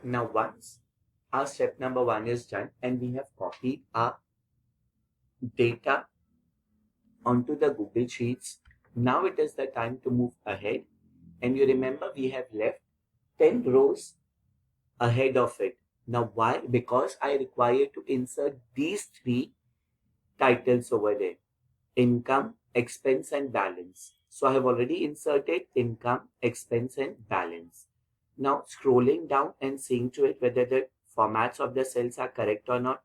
Now once our step number 1 is done and we have copied our data onto the Google Sheets, now it is the time to move ahead. And you remember we have left 10 rows ahead of it. Now why? Because I require to insert these three titles over there: income, expense and balance. So I have already inserted income, expense and balance. Now scrolling down and seeing to it whether the formats of the cells are correct or not.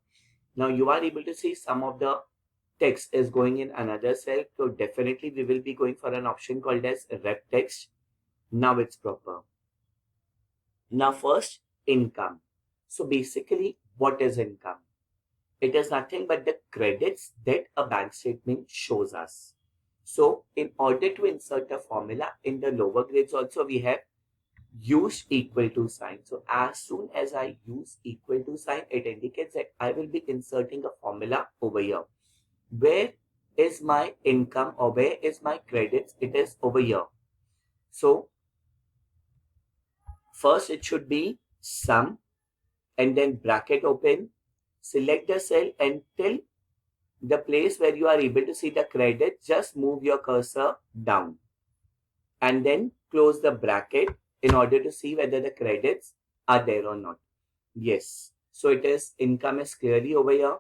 Now you are able to see some of the text is going in another cell. So definitely we will be going for an option called as rep text. Now it's proper. Now first, income. So basically, what is income? It is nothing but the credits that a bank statement shows us. So in order to insert a formula in the lower grades also, we have use equal to sign. So as soon as I use equal to sign, it indicates that I will be inserting a formula over here. Where is my income or where is my credits? It is over here. So first it should be sum and then bracket open. Select the cell until the place where you are able to see the credit. Just move your cursor down and then close the bracket in order to see whether the credits are there or not. Yes. So it is income is clearly over here.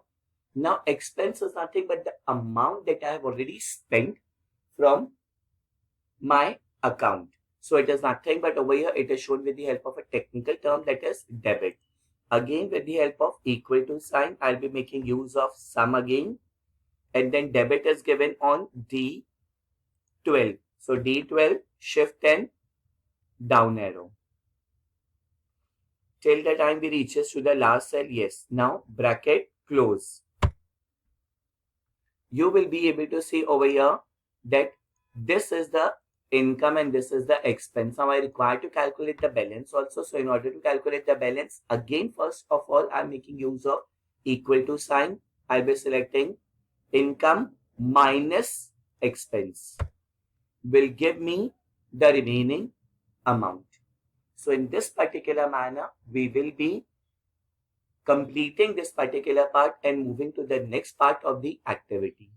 Now expense is nothing but the amount that I have already spent from my account. So it is nothing but over here it is shown with the help of a technical term, that is debit. Again, with the help of equal to sign, I'll be making use of sum again. And then debit is given on D12. So D12, shift and down arrow. Till the time we reaches to the last cell, yes. Now bracket close. You will be able to see over here that this is the income and this is the expense. Now I require to calculate the balance also. So in order to calculate the balance, again first of all I'm making use of equal to sign. I'll be selecting income minus expense will give me the remaining amount. So in this particular manner we will be completing this particular part and moving to the next part of the activity.